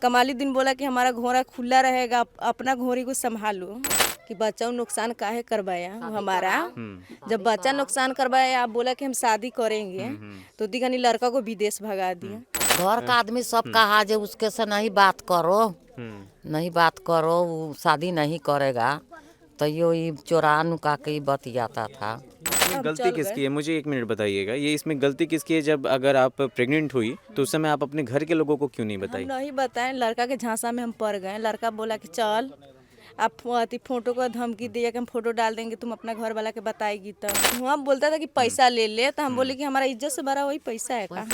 कमाली दिन बोला कि हमारा घोड़ा खुला रहेगा, अपना घोड़ी को संभालो, कि बच्चा नुकसान काहे करवाया हमारा। जब बच्चा नुकसान करवाया, आप बोला कि हम शादी करेंगे, तो दिखनी लड़का को विदेश भगा दिया। घर का आदमी सब कहा जे उसके से नहीं बात करो, नहीं बात करो, वो शादी नहीं करेगा, तो ये चोरा नुका के बतियाता था। इसमें गलती किसकी है, मुझे एक मिनट बताइएगा, ये इसमें गलती किसकी है? जब अगर आप प्रेग्नेंट हुई तो उस समय आप अपने घर के लोगों को क्यों नहीं बताई? हम नहीं बताएं, लड़का के झांसा में हम पड़ गए। लड़का बोला कि चल, आप फोटो को धमकी दिया कि हम फोटो डाल देंगे, तुम अपना घर वाला के बताएगी। तब हम बोलता था कि पैसा ले ले, तो हम बोले कि हमारा इज्जत से बड़ा वही पैसा है का।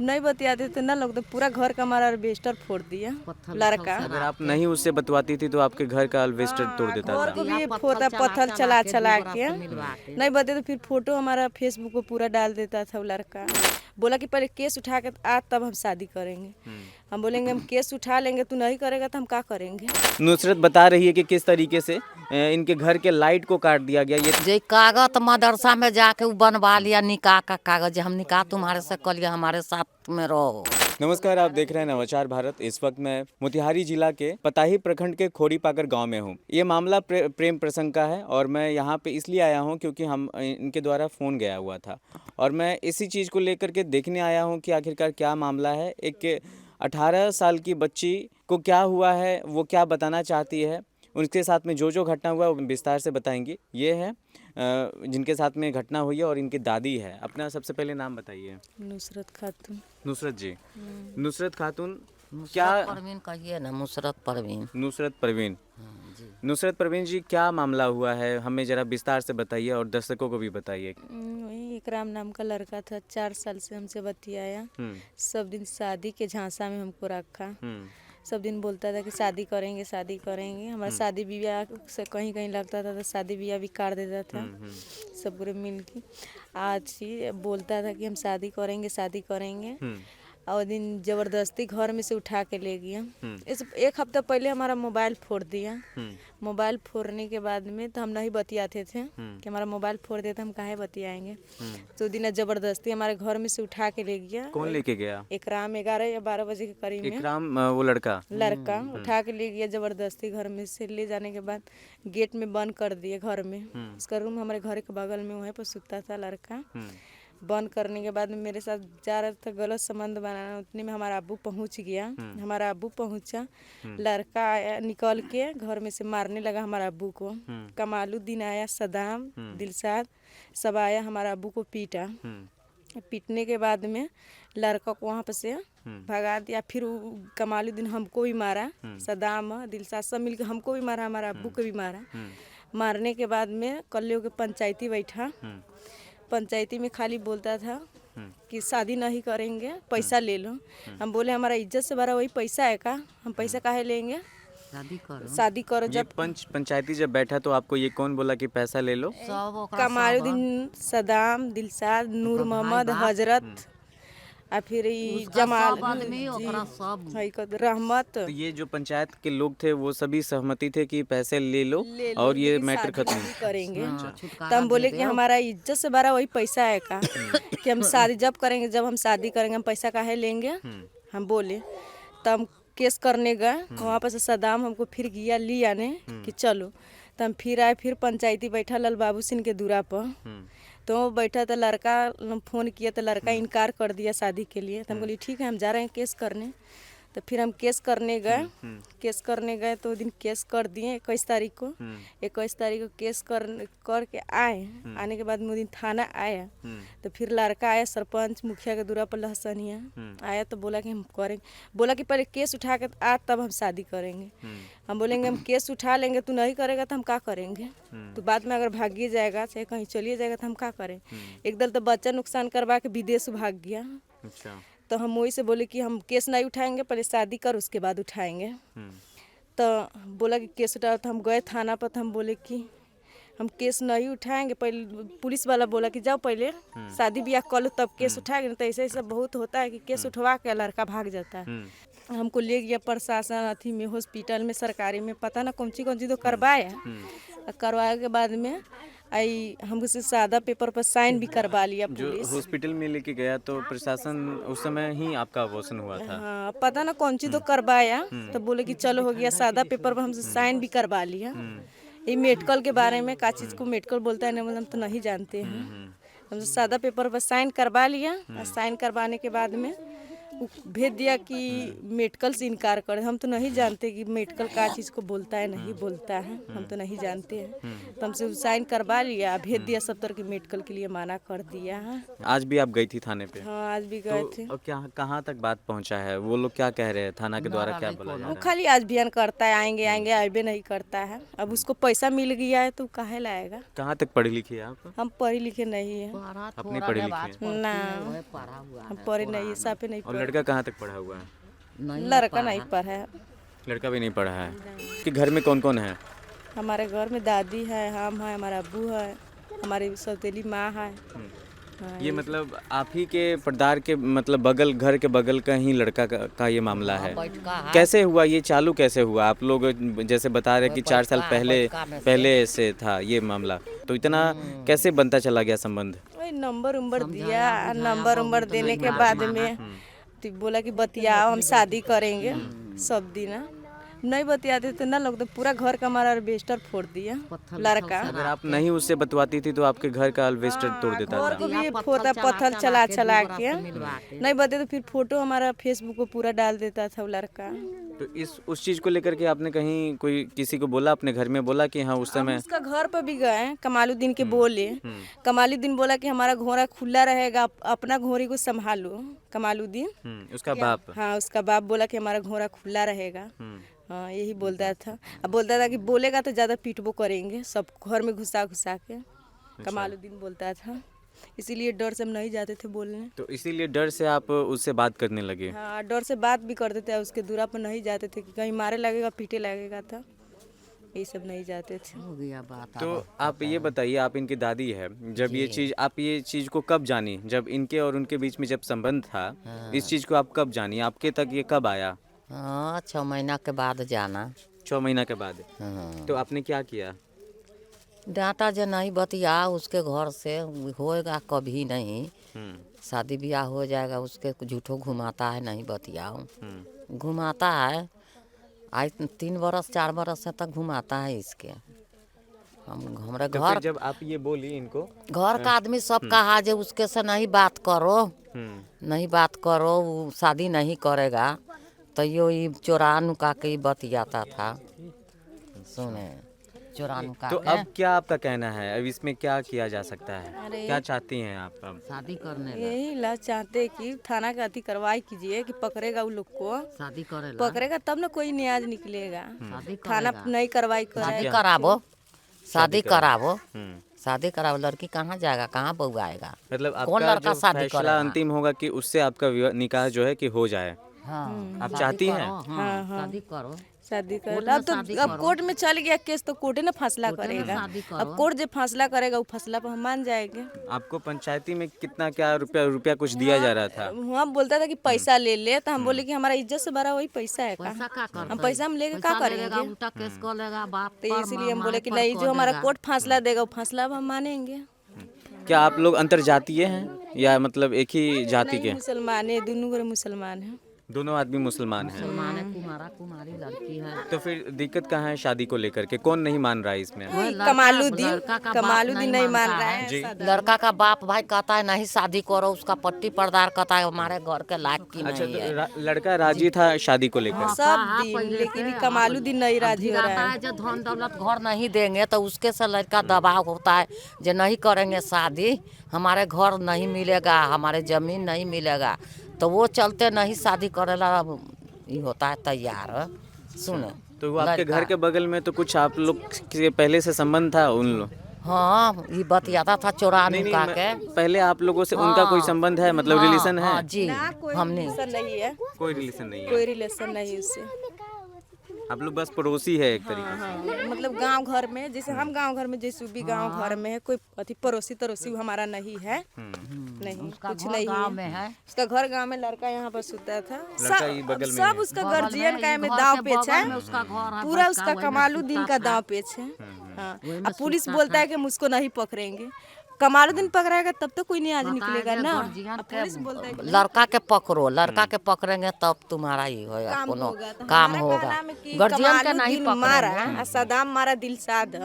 नहीं बतियाते तो ना लोग, तो पूरा घर का हमारा अल्बेस्टर फोड़ दिया लड़का। अगर आप नहीं उससे बतवाती थी तो आपके घर का अल्वेस्टर तोड़ देता घर था। को भी फोड़ा पत्थर चला के नहीं बते, तो फिर फोटो हमारा फेसबुक को पूरा डाल देता था वो लड़का। बोला कि पहले केस उठा के आ, तब हम शादी करेंगे। हम बोलेंगे हम केस उठा लेंगे, तू नहीं करेगा तो हम क्या करेंगे। नुसरत बता रही है कि किस तरीके से इनके घर के लाइट को काट दिया गया। ये जे कागज मदरसा में जाके वो बनवा लिया, निकाह का कागज, हम निकाह तुम्हारे से कर लिया, हमारे साथ में रहो। नमस्कार, आप देख रहे हैं नवाचार भारत। इस वक्त मैं मोतिहारी जिला के पताही प्रखंड के खोरीपाकर गांव में हूं। ये मामला प्रेम प्रसंग का है और मैं यहां पे इसलिए आया हूं क्योंकि हम इनके द्वारा फ़ोन गया हुआ था और मैं इसी चीज़ को लेकर के देखने आया हूं कि आखिरकार क्या मामला है। एक 18 साल की बच्ची को क्या हुआ है, वो क्या बताना चाहती है, उनके साथ में जो घटना हुआ वो विस्तार से बताएंगी। ये है जिनके साथ में घटना हुई है और इनकी दादी है। अपना सबसे पहले नाम बताइए। नुसरत खातून। नुसरत जी। नुसरत खातून, क्या परवीन कहिए ना, नुसरत परवीन। नुसरत परवीन नुसरत परवीन जी, क्या मामला हुआ है, हमें जरा विस्तार से बताइए और दर्शकों को भी बताइए। वही इकराम नाम का लड़का था, 4 साल से हमसे बतियाया। सब दिन शादी के झांसा में हमको रखा। सब दिन बोलता था कि शादी करेंगे, शादी करेंगे। हमारा शादी ब्याह से कहीं कहीं लगता था तो शादी ब्याह भी कर देता था। सब पूरे मिल के आज ही बोलता था कि हम शादी करेंगे, शादी करेंगे। और दिन जबरदस्ती घर में से उठा के ले गया। इस 1 हफ्ता पहले हमारा मोबाइल फोड़ दिया। मोबाइल फोड़ने के बाद में तो हम नहीं बतियाते थे कि हमारा मोबाइल फोड़ देते, हम काहे बतियाएंगे। तो दिन जबरदस्ती हमारे घर में से उठा के ले गया। कौन लेके गया? इकराम 11 या 12 बजे के करीब में। इकराम वो लड़का उठा के ले गया जबरदस्ती घर में से। ले जाने के बाद गेट में बंद कर दिए घर में। उसका रूम हमारे घर के बगल में, वहीं पर सुता था लड़का। बंद करने के बाद में मेरे साथ जा रहा था गलत संबंध बनाना। उतने में हमारा अब्बू पहुंच गया। हमारा अब्बू पहुंचा, लड़का आया निकल के घर में से मारने लगा हमारा अब्बू को। कमालुद्दीन आया, सदाम, दिलशाद सब आया, हमारा अब्बू को पीटा। पीटने के बाद में लड़का को वहाँ पर से भगा दिया। फिर कमालुद्दीन हमको भी मारा, सदाम दिलशाद सब मिलकर हमको भी मारा, हमारा अब्बू को भी मारा। मारने के बाद में कल्ले के पंचायती बैठा। पंचायती में खाली बोलता था कि शादी नहीं करेंगे, पैसा ले लो। हम बोले हमारा इज्जत से बड़ा वही पैसा है का, हम पैसा काहे लेंगे, शादी करो। जब पंचायती जब बैठा तो आपको ये कौन बोला कि पैसा ले लो? कमालुद्दीन, सदाम, दिलशाद, नूर मोहम्मद, हजरत और फिर जमाल, रहमत। तो ये जो पंचायत के लोग थे वो सभी सहमति थे कि पैसे ले लो और ये मैटर खत्म करेंगे। तो हम बोले कि हमारा इज्जत से बड़ा वही पैसा है का, कि हम शादी जब करेंगे, जब हम शादी करेंगे, हम पैसा काहे लेंगे। हम बोले तो हम केस करने गए। वहाँ पर से सदाम हमको फिर गया लिया ने कि चलो। तो हम फिर आए, फिर पंचायती बैठा लाल बाबू सिंह के दूरा पर। तो बैठा तो लड़का फ़ोन किया तो लड़का इनकार कर दिया शादी के लिए। तो हम बोली ठीक है, हम जा रहे हैं केस करने। तो फिर हम केस करने गए। केस करने गए तो दिन केस कर दिए 21 तारीख को। 21 तारीख को केस कर के आए। आने के बाद दिन थाना आया। तो फिर लड़का आया, सरपंच मुखिया के दूरा पर लहसनिया आया। तो बोला कि हम करेंगे, बोला कि पहले केस उठा के आ, तब हम शादी करेंगे। हम बोलेंगे हम केस उठा लेंगे, तू नहीं करेगा तो हम क्या करेंगे। तो बाद में अगर भागिए जाएगा, चाहे कहीं चलिए जाएगा, तो हम क्या करें। एक दल तो बच्चा नुकसान करवा के विदेश भाग गया। तो हम वही से बोले कि हम केस नहीं उठाएंगे, पहले शादी कर उसके बाद उठाएंगे। तो बोला कि केस उठाओ। तो हम गए थाना पर। तो हम बोले कि हम केस नहीं उठाएंगे। पहले पुलिस वाला बोला कि जाओ पहले शादी ब्याह कर लो तब केस उठाएंगे। तो ऐसे ऐसा बहुत होता है कि केस उठवा के लड़का भाग जाता है। हमको ले गया प्रशासन अथी में, हॉस्पिटल में, सरकारी में, पता ना कौन सी तो करवाया। और करवाए के बाद में आई हमसे सादा पेपर पर साइन भी करवा लिया जो पुलिस। हॉस्पिटल में लेके गया तो प्रशासन उस समय ही आपका अबॉर्शन हुआ था। हाँ पता ना कौन चीज तो करवाया, तो बोले कि चलो हो गया, सादा पेपर पर हमसे साइन भी करवा लिया। ये मेडिकल के बारे में का चीज़ को मेडिकल बोलता है नहीं, हम तो नहीं जानते हैं। हमसे सादा पेपर पर साइन करवा लिया और साइन करवाने के बाद में वो भेज दिया कि मेडिकल से इनकार कर। हम तो नहीं जानते कि मेडिकल का चीज़ को बोलता है नहीं बोलता है, हम तो नहीं जानते हैं। तो हमसे साइन करवा लिया, भेज दिया सब तरह की मेडिकल के लिए मना कर दिया है। आज भी आप गई थी थाने पे? हाँ आज भी गए थे। और क्या कहाँ तक बात पहुँचा है? वो लोग क्या कह रहे हैं? थाना के द्वारा क्या बोला जा वो रहा खाली आज बयान करता है आएंगे आएंगे, आए नहीं करता है। अब उसको पैसा मिल गया है तो काहे लाएगा। है? कहाँ तक पढ़ी लिखी है आप? हम पढ़े लिखे नहीं है अपनी पढ़ी लिखी है? ना, हम पढ़े नहीं है, साफे नहीं और पढ़े। लड़का कहाँ तक पढ़ा हुआ है? लड़का नहीं पढ़ा है। लड़का भी नहीं पढ़ा है। कि घर में कौन कौन है? हमारे घर में दादी है, हम है, हमारा अब्बू है, हमारी सौतेली माँ है। हाँ, ये मतलब आप ही के पर्दार के मतलब बगल, घर के बगल का ही लड़का का ये मामला है। कैसे हुआ ये, चालू कैसे हुआ? आप लोग जैसे बता रहे कि 4 साल पहले से था ये मामला, तो इतना कैसे बनता चला गया संबंध? वही नंबर उम्बर दिया, नंबर देने के बाद में तो बोला कि बतियाओ हम शादी करेंगे। सब दिन नहीं बतियाते तो ना लोग तो पूरा घर का हमारा अल्बेस्टर फोड़ दिया लड़का। अगर आप नहीं उससे बतवाती थी तो आपके घर का अल्बेस्टर तोड़ देता घर था। को भी फोड़ा पत्थर चला के नहीं बते तो फिर फोटो हमारा फेसबुक पे पूरा डाल देता था वो लड़का। तो उस चीज को लेकर के आपने कहीं कोई किसी को बोला, अपने घर में बोला कि हाँ उस समय? उसका घर पर भी गए, कमालुद्दीन के बोले। कमालुद्दीन बोला कि हमारा घोड़ा खुला रहेगा, अपना घोड़ी को संभालो। कमालुद्दीन उसका बाप? हाँ उसका बाप बोला कि हमारा घोड़ा खुला रहेगा। हाँ यही बोलता था। अब बोलता था कि बोलेगा तो ज़्यादा पीटबो करेंगे, सब घर में घुसा के। कमालुद्दीन बोलता था, इसीलिए डर से हम नहीं जाते थे बोलने। तो इसीलिए डर से आप उससे बात करने लगे? हाँ डर से बात भी करते थे, उसके दूरा पर नहीं जाते थे कि कहीं मारे लगेगा पीटे लगेगा था, ये सब नहीं जाते थे। हो गया बात। तो आप ये बताइए, आप इनकी दादी है, जब ये चीज़ आप ये चीज़ को कब जानी? जब इनके और उनके बीच में जब संबंध था, इस चीज़ को आप कब जानी? आपके तक ये कब आया? हाँ 6 महीना के बाद जाना। 6 महीना के बाद? हाँ। तो आपने क्या किया? डांटा जो नहीं बतिया, उसके घर से होएगा कभी नहीं। शादी ब्याह हो जाएगा, उसके झूठो घुमाता है, नहीं बतियाओ घुमाता है। आज 3 बरस 4 बरस से तक घुमाता है इसके। हमारे तो घर फिर जब आप ये बोली इनको, घर का आदमी सब कहा जो उसके से नहीं बात करो, नहीं बात करो, वो शादी नहीं करेगा। तो ये चोरा नुका के बतियाता था, सुने चोरा नुका तो के। अब क्या आपका कहना है? अब इसमें क्या किया जा सकता है? क्या चाहती हैं आप अब? शादी करने ला, यही ला चाहते कि थाना का अति कार्रवाई कीजिए कि पकड़ेगा वो लोग को, शादी करे ला, पकड़ेगा तब ना कोई न्याय निकलेगा। शादी थाना करेगा। नहीं कार्रवाई शादी करे। करावो, शादी करावो, शादी करावो। लड़की कहाँ जाएगा, कहाँ बहू आएगा? मतलब कौन आपका लड़का जो शादी फैसला करेगा? अंतिम होगा कि उससे आपका निकाह जो है कि हो जाए? हाँ आप शादी चाहती करो, हैं? हाँ शादी करो। शादी कर कोर्ट में अब तो शादी अब करो। कोर्ट में चल गया केस तो कोर्ट ने फैसला कोर्ट में करेगा। शादी करो। अब कोर्ट जो फैसला करेगा वो फैसला पर हम मान जाएंगे। आपको पंचायती में कितना क्या रुपया कुछ दिया जा रहा था? हम बोलता था कि पैसा ले ले, तो हम बोले कि हमारा इज्जत से बड़ा वही पैसा है पैसा का, का हम पैसा हम लेके क्या करेंगे। उल्टा केस कर लेगा बाप तो पर, इसीलिए हम माँ बोले कि पर नहीं, कर जो हमारा देगा। कोर्ट फैसला देगा वो फैसला अब हम मानेंगे। क्या आप लोग अंतरजातीय हैं या मतलब एक ही जाति के? मुसलमान है, दोनों घर मुसलमान है। दोनों आदमी मुसलमान हैं। माने कुमारा कुमारी लड़की है। तो फिर दिक्कत कहाँ है शादी को लेकर के? कौन नहीं मान रहा है इसमें? कमालुद्दीन नहीं मान रहा है। जी। लड़का का बाप भाई कहता है नहीं शादी करो, उसका पट्टी पर्दार कहता है हमारे घर के लायक की अच्छा, नहीं तो है। लड़का राजी था शादी को लेकर? सब दिन, लेकिन ये कमालुद्दीन नहीं राजी हो रहा कहता है। है जो धन दौलत घर नहीं देंगे तो उसके से लड़का दबाव होता है जो नहीं करेंगे शादी, हमारे घर नहीं मिलेगा, हमारे जमीन नहीं मिलेगा, तो वो चलते नहीं शादी करेला ये होता है तैयार। सुनो तो वो आपके घर के बगल में तो कुछ आप लोग के पहले से संबंध था उन लोग? हाँ ये बतियाता था चोरा नुका के। पहले आप लोगों से उनका कोई संबंध है, मतलब रिलेशन है? हाँ जी, हमने रिलेशन नहीं है, कोई रिलेशन नहीं है? कोई रिलेशन नहीं उससे। आप लोग बस पड़ोसी है एक तरीके से? हाँ, मतलब गांव घर में जैसे हम गांव घर में, जैसे भी गांव घर में है, कोई अति पड़ोसी तरोसी हमारा नहीं है। नहीं कुछ नहीं गाँव में है। उसका घर गांव में, लड़का यहाँ पर सोता था। लड़का ही बगल में सब है। उसका गार्जियन का में दाव पेच है, उसका घर है, पूरा उसका कमालुद्दीन का दाव पेच है। हाँ, अब पुलिस बोलता है कि हम उसको नहीं पकड़ेंगे, कमालुद्दीन पकड़ाएगा तब तो कोई नहीं आज निकलेगा ना। अब पुलिस बोलता है कि लड़का के पकड़ो, लड़का के पकड़ेंगे तब तुम्हारा ही होगा, काम कोनो होगा। तो काम हमारा होगा। कहना है कि गार्जियन के नहीं कमालुद्दीन मारा पकड़ेंगे। और सदाम मारा दिलशाद,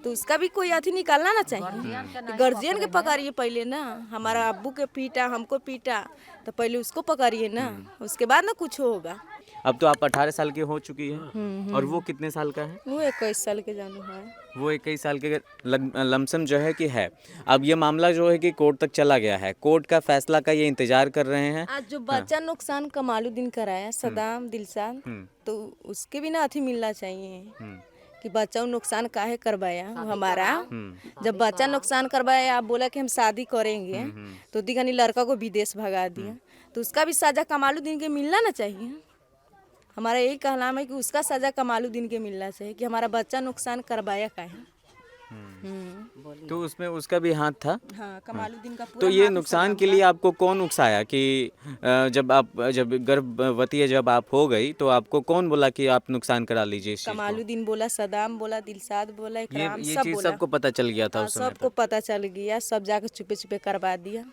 तो उसका भी कोई अथी निकालना ना चाहिए। गार्जियन के पकड़िए पहले ना, हमारा अब्बू के पीटा, हमको पीटा, तो पहले उसको पकड़िए ना, उसके बाद ना कुछ होगा। अब तो आप 18 साल की हो चुकी हैं और वो कितने साल का है? वो 21 साल के जानू है। वो 21 साल के लमसम जो है कि है। अब ये मामला जो है कि कोर्ट तक चला गया है, कोर्ट का फैसला का ये इंतजार कर रहे हैं। आज जो बच्चा नुकसान कमालुद्दीन कराया सदाम दिलशाद, तो उसके भी ना अथी मिलना चाहिए कि बच्चा नुकसान काहे करवाया वो हमारा। जब बच्चा नुकसान करवाया, आप बोला कि हम शादी करेंगे, तो दिखानी लड़का को विदेश भगा दिया, तो उसका भी सजा कमालुद्दीन के मिलना ना चाहिए। हमारा यही कहना है कि उसका सजा कमालुद्दीन के मिलना चाहिए कि हमारा बच्चा नुकसान करवाया काहे। तो उसमें उसका भी हाथ था। हाँ, कमालुद्दीन का पूरा तो ये हाथ नुकसान के लिए आपको कौन उकसाया कि जब गर्भवती जब आप हो गई तो आपको कौन बोला कि आप नुकसान करा लीजिए इस चीज़ को? कमालुद्दीन बोला, सदाम बोला, दिलशाद बोला, इकराम ये सब चीज़ बोला। सबको पता चल गया था हाँ, उस समय सबको पता चल गया, सब जाकर छुपे छुपे करवा दिया।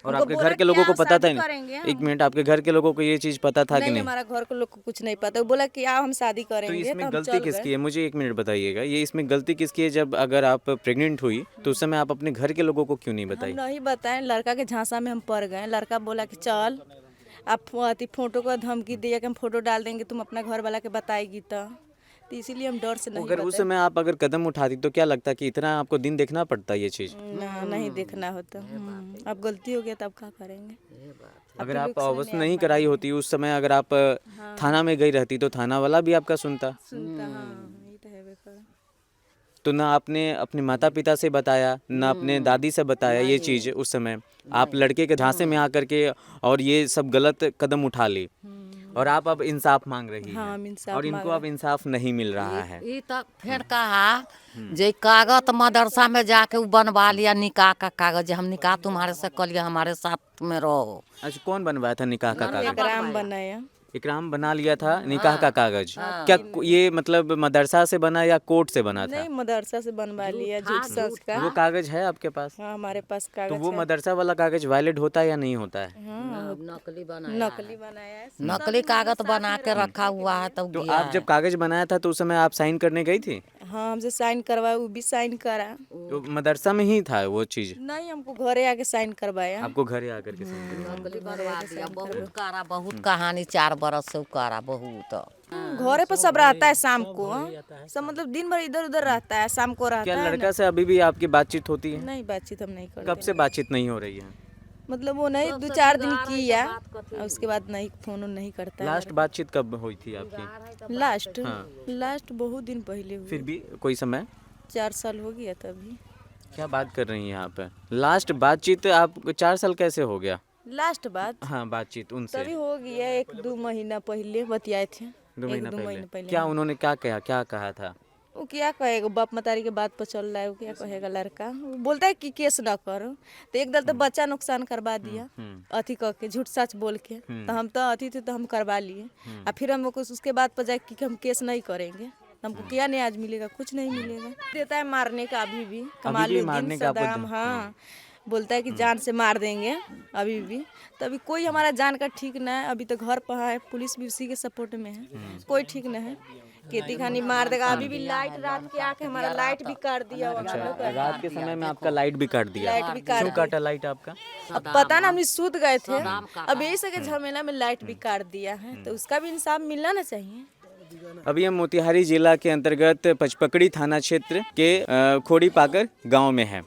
और उनको आपके बोला घर के कि लोगों को आप पता था शादी नहीं? करेंगे, एक मिनट, आपके घर के लोगों को ये चीज़ पता था कि नहीं, नहीं? हमारा घर के लोग को कुछ नहीं पता। वो बोला कि आओ हम शादी तो करेंगे, तो इसमें हम गलती चल किसकी गए। है? मुझे एक मिनट बताइएगा, ये इसमें गलती किसकी है? जब अगर आप प्रेग्नेंट हुई तो उस समय आप अपने घर के लोगों को क्यों नहीं हम बताई? नहीं बताएं, लड़का के झांसा में हम पड़ गए। लड़का बोला कि चल, आप अति फोटो का धमकी दिया कि हम फोटो डाल देंगे, तुम अपना घर वाला के बताएगी तो इसीलिए हम डर से नहीं अगर उस बताए। समय आप अगर कदम उठाती तो क्या लगता कि इतना आपको दिन देखना पड़ता ये चीज़? ना, नहीं देखना होता। अब गलती हो गया तब क्या करेंगे। अगर आप अवश्य नहीं कराई होती उस समय, अगर आप थाना में गई रहती तो थाना वाला भी आपका सुनता। सुनता, हाँ, ये तो है बेकार। तो ना आपने अपने माता पिता से बताया, ना अपने दादी से बताया ये चीज़ उस समय। आप लड़के के झांसे में आकर के और ये सब गलत कदम उठा ली और आप अब इंसाफ मांग रही हाँ, हैं हम इंसाफ और इनको अब इंसाफ नहीं मिल रहा है। ये तक फिर कहा जे कागज मदरसा में जाके उ बनवा लिया, निकाह का कागज, हम निकाह तुम्हारे से कर लिया, हमारे साथ में रहो। अच्छा, कौन बनवाया था निकाह का कागज? इकराम बनाया। इकराम बना लिया था निकाह का कागज। क्या ये मतलब मदरसा से बना या कोर्ट से बना था? नहीं, मदरसा से बनवा लिया, झूठ सच का। वो कागज है आपके पास? हाँ, हमारे पास तो कागज वो है। मदरसा वाला कागज वैलिड होता है या नहीं होता है? हाँ, नकली बनाया, नकली बनाया है। नकली कागज बना के रखा हुआ है, तब तो दिया आप जब कागज बनाया था तो उस समय आप साइन करने गई थी? हाँ, हमसे साइन करवाया, वो भी साइन करा। तो मदरसा में ही था वो चीज़? नहीं, हमको घरे आके साइन करवाया। आपको घरे आकर के साइन करवाया? नकली बनवा दिया। बहुत कारा, बहुत कहानी 4 बरस से उ कारा बहुत। घरे पर सब रहता है शाम को, सब मतलब दिन भर इधर उधर रहता है, शाम को रहता क्या है लड़का से अभी भी आपकी बातचीत होती है? नहीं, बातचीत हम नहीं करते। कब से बातचीत नहीं हो रही है? मतलब वो नहीं, 2-4 दिन किया, उसके बाद नहीं, फोन नहीं करता है। लास्ट बातचीत कब हुई थी आपकी? लास्ट हाँ। लास्ट बहुत दिन पहले हुई, फिर भी कोई समय? 4 साल हो गया तभी। क्या बात कर रही हैं यहाँ पे? लास्ट बातचीत आप 4 साल कैसे हो गया? लास्ट बात हाँ, बातचीत उनसे तभी हो गया, 1-2 महीना पहले बतियाए थे। 2 महीना 1-2 महीने पहले। पहले। क्या उन्होंने क्या कहा था? वो क्या कहेगा, बाप मतारी के बात पर चल रहा है, वो क्या कहेगा लड़का। वो बोलता है कि केस ना करो, तो एक दल तो बच्चा नुकसान करवा दिया अथी करके, झूठ सच बोल के। तो हम तो अथी थे तो हम करवा लिए, और फिर हम उसके बाद पर जाए कि हम केस नहीं करेंगे। हमको क्या नहीं आज मिलेगा, कुछ नहीं मिलेगा। देता है मारने का अभी भी, कमालुद्दीन मारने का आपको सदाम, हाँ, बोलता है कि जान से मार देंगे अभी भी। तो अभी कोई हमारा जान का ठीक ना है, अभी तो घर पर है, पुलिस भी उसी के सपोर्ट में है, कोई ठीक ना है। खेती खानी मार देगा। अभी भी लाइट रात के आके हमारा लाइट भी काट दिया। रात के समय में आपका लाइट भी काट दिया? लाइट भी काट क्यों काटा लाइट आपका? अब पता ना, हम सूत गए थे, अब यही से के झमेला में लाइट भी काट दिया है, तो उसका भी इंसाफ मिलना ना चाहिए। अभी हम मोतिहारी जिला के अंतर्गत पचपकड़ी थाना क्षेत्र के खोड़ी पाकर गाँव में हैं।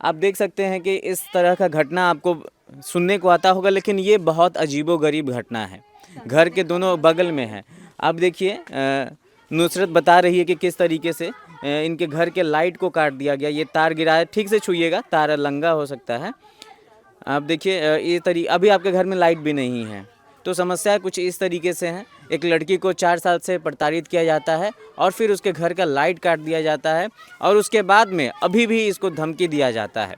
आप देख सकते हैं कि इस तरह का घटना आपको सुनने को आता होगा, लेकिन ये बहुत अजीबोगरीब घटना है। घर के दोनों बगल में है। आप देखिए, नुसरत बता रही है कि किस तरीके से इनके घर के लाइट को काट दिया गया। ये तार गिरा है, ठीक से छूइएगा, तार लंगा हो सकता है। आप देखिए, ये अभी आपके घर में लाइट भी नहीं है। तो समस्या कुछ इस तरीके से है। एक लड़की को 4 साल से प्रताड़ित किया जाता है और फिर उसके घर का लाइट काट दिया जाता है और उसके बाद में अभी भी इसको धमकी दिया जाता है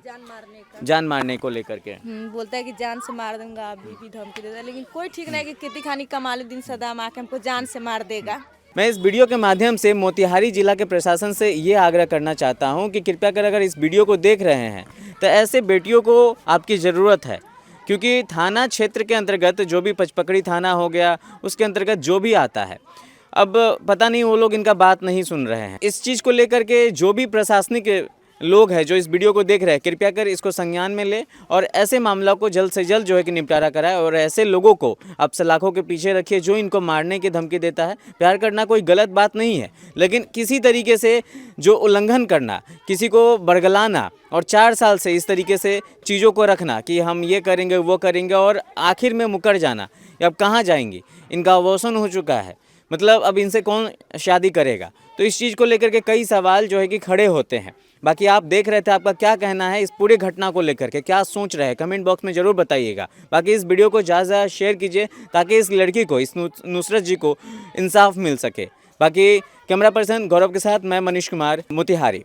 जान मारने को लेकर के। बोलता है कि जान से मार दूंगा, अभी भी धमकी देता है। लेकिन कोई ठीक नहीं कि कितनी खानी कमालुद्दीन सदाम आके हमको जान से मार देगा। मैं इस वीडियो के माध्यम से मोतिहारी जिला के प्रशासन से ये आग्रह करना चाहता हूँ कि कृपया कर अगर इस वीडियो को देख रहे हैं तो ऐसे बेटियों को आपकी ज़रूरत है, क्योंकि थाना क्षेत्र के अंतर्गत जो भी पचपकड़ी थाना हो गया उसके अंतर्गत जो भी आता है, अब पता नहीं वो लोग इनका बात नहीं सुन रहे हैं। इस चीज़ को लेकर के जो भी प्रशासनिक लोग हैं जो इस वीडियो को देख रहे हैं, कृपया कर इसको संज्ञान में ले और ऐसे मामला को जल्द से जल्द जो है कि निपटारा कराए और ऐसे लोगों को आप सलाखों के पीछे रखिए जो इनको मारने की धमकी देता है। प्यार करना कोई गलत बात नहीं है, लेकिन किसी तरीके से जो उल्लंघन करना, किसी को बरगलाना और 4 साल से इस तरीके से चीज़ों को रखना कि हम ये करेंगे वो करेंगे और आखिर में मुकर जाना, अब कहाँ जाएंगी? इनका अवसान हो चुका है, मतलब अब इनसे कौन शादी करेगा? तो इस चीज़ को लेकर के कई सवाल जो है कि खड़े होते हैं। बाकी आप देख रहे थे, आपका क्या कहना है इस पूरे घटना को लेकर के, क्या सोच रहे हैं, कमेंट बॉक्स में ज़रूर बताइएगा। बाकी इस वीडियो को ज़्यादा से ज़्यादा शेयर कीजिए ताकि इस लड़की को, इस नुसरत जी को इंसाफ मिल सके। बाकी कैमरा पर्सन गौरव के साथ मैं मनीष कुमार, मोतिहारी।